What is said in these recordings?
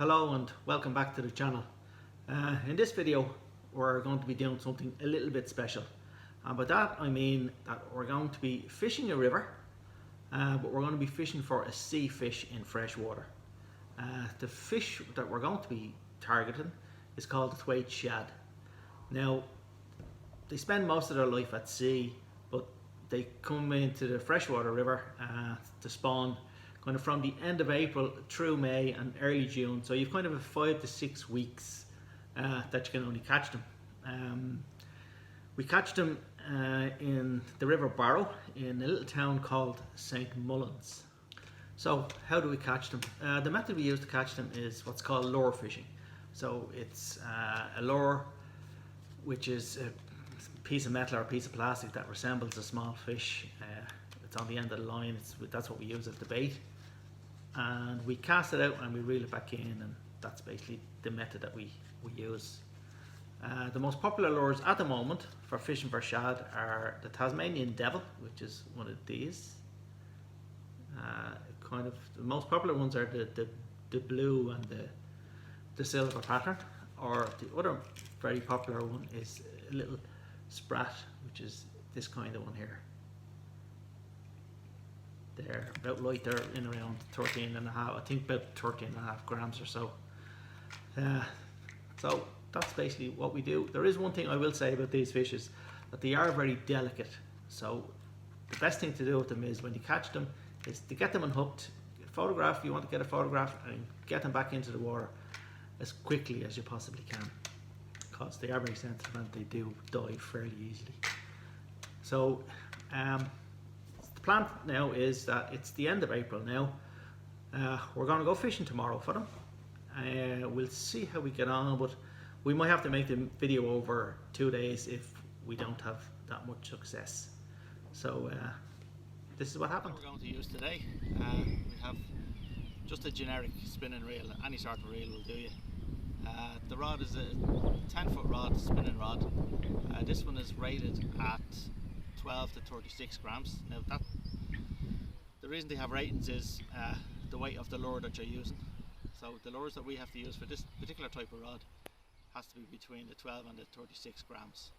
Hello and welcome back to the channel. In this video we're going to be doing something a little bit special, and by that I mean that we're going to be fishing a river, but we're going to be fishing for a sea fish in fresh water. The fish that we're going to be targeting is called the twaite shad. Now they spend most of their life at sea, but they come into the freshwater river to spawn kind of from the end of April through May and early June. So you've kind of 5 to 6 weeks that you can only catch them. We catch them in the river Barrow in a little town called St. Mullins. So how do we catch them? The method we use to catch them is what's called lure fishing. So it's a lure which is a piece of metal or a piece of plastic that resembles a small fish. It's on the end of the line. That's what we use as the bait, and we cast it out and we reel it back in, and that's basically the method that we use. The most popular lures at the moment for fishing for shad are the Tasmanian devil, which is one of these. Kind of the most popular ones are the blue and the silver pattern, or the other very popular one is a little sprat, which is this kind of one here. They're about light, they're in around 13 and a half, I think about 13 and a half grams or so. So that's basically what we do. There is one thing I will say about these fish is that they are very delicate. So the best thing to do with them is when you catch them is to get them unhooked, photograph, you want to get a photograph, and get them back into the water as quickly as you possibly can, because they are very sensitive and they do die fairly easily. So the plan now is that it's the end of April now. We're going to go fishing tomorrow for them. We'll see how we get on, but we might have to make the video over 2 days if we don't have that much success. So this is what happened. We're going to use today. We have just a generic spinning reel. Any sort of reel will do you. The rod is a 10-foot rod, spinning rod. This one is rated at 12 to 36 grams. Now the reason they have ratings is the weight of the lure that you're using. So the lures that we have to use for this particular type of rod has to be between the 12 and the 36 grams.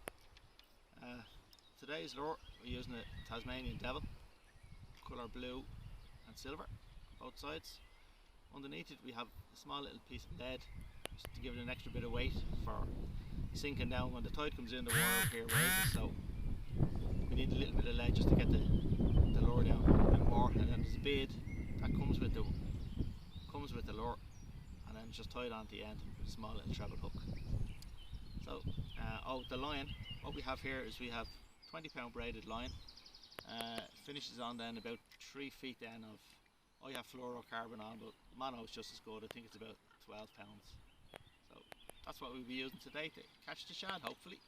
Today's lure, we're using a Tasmanian devil, colour blue and silver on both sides. Underneath it we have a small little piece of lead just to give it an extra bit of weight for sinking down when the tide comes in. The water up here rises, so we need a little bit of lead just to get the lure down a bit more. And then there's a bead that comes with the lure, and then it's just tied on at the end with a small little treble hook. So the line, what we have here is we have 20-pound braided line. Finishes on then about 3 feet then of, I have fluorocarbon on, but mono is just as good. I think it's about 12 pounds. So that's what we'll be using today to catch the shad, hopefully.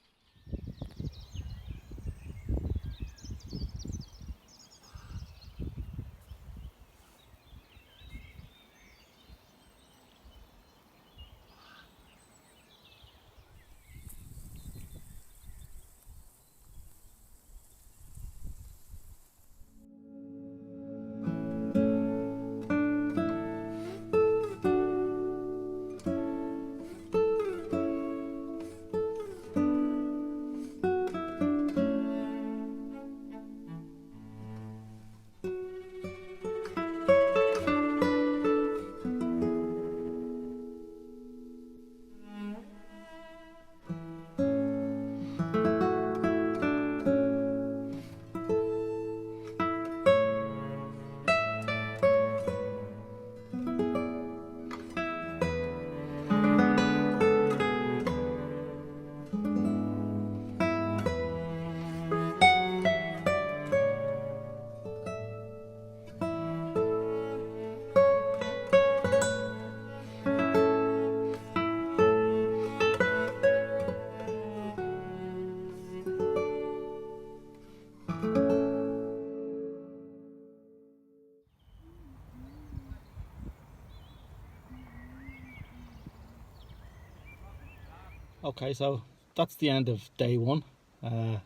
Okay, so that's the end of day one.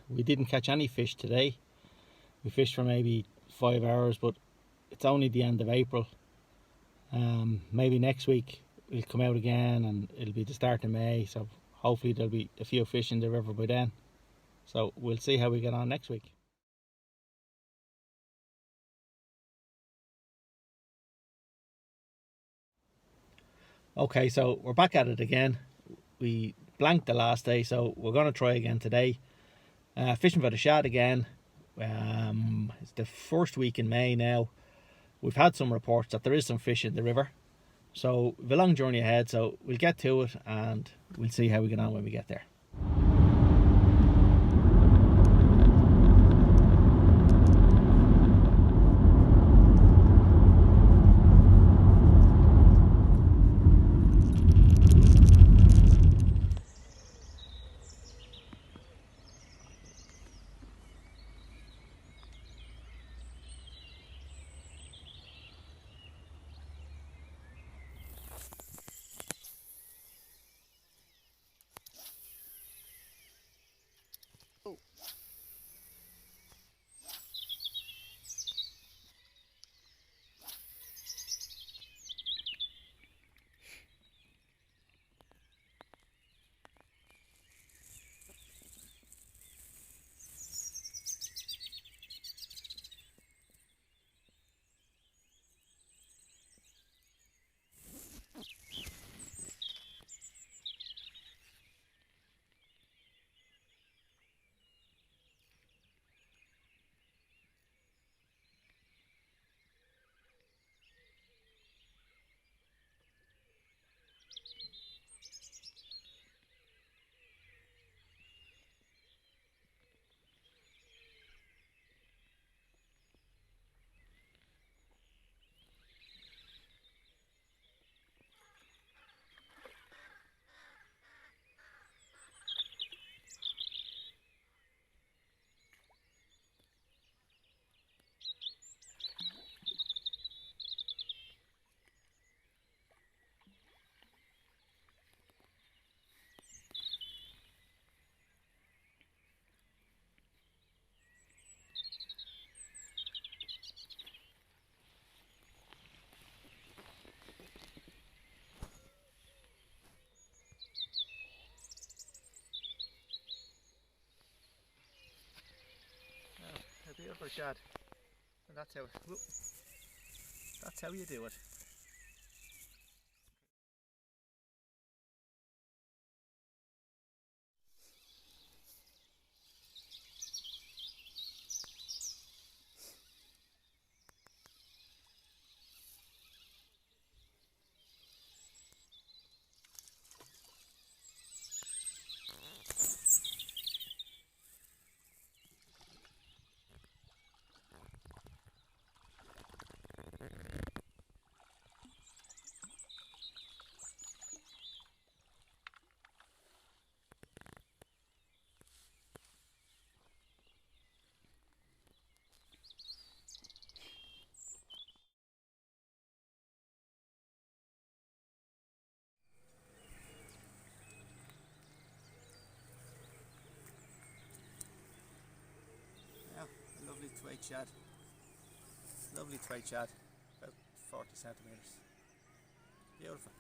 We didn't catch any fish today. We fished for maybe 5 hours, but it's only the end of April. Maybe next week we'll come out again, and it'll be the start of May, so hopefully there'll be a few fish in the river by then. So we'll see how we get on next week. Okay, so we're back at it again. We blanked the last day, so we're going to try again today. Fishing for the shad again. It's the first week in May now. We've had some reports that there is some fish in the river, so we've a long journey ahead, so we'll get to it and we'll see how we get on when we get there. A beautiful shad, and that's how you do it. Yeah, a lovely twaite shad. Lovely twaite shad, about 40 centimetres. Beautiful.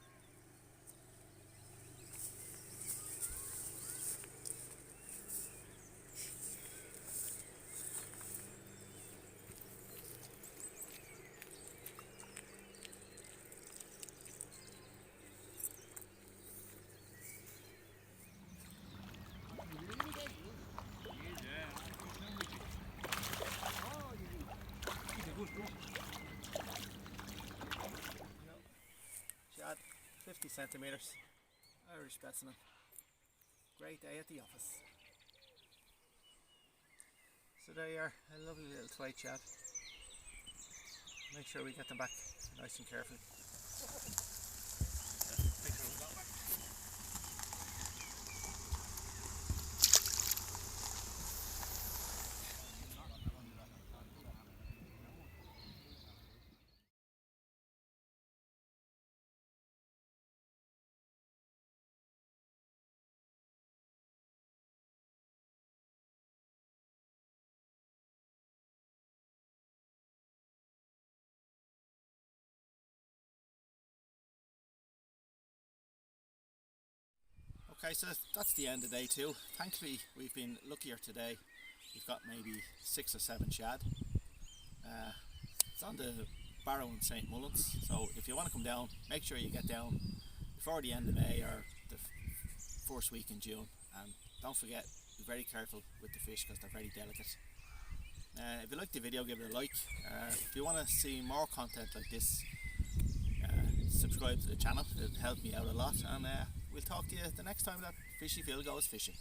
Shad, 50 centimetres, Irish specimen. Great day at the office. So there you are, a lovely little twaite shad. Make sure we get them back nice and carefully. Okay, so that's the end of day 2. Thankfully we've been luckier today. We've got maybe 6 or 7 shad. It's on the Barrow in St. Mullins, so if you want to come down, make sure you get down before the end of May or the first week in June, and don't forget, be very careful with the fish because they're very delicate. If you like the video, give it a like. If you want to see more content like this, subscribe to the channel. It'll help me out a lot, and we'll talk to you the next time that Fishy Phil goes fishing.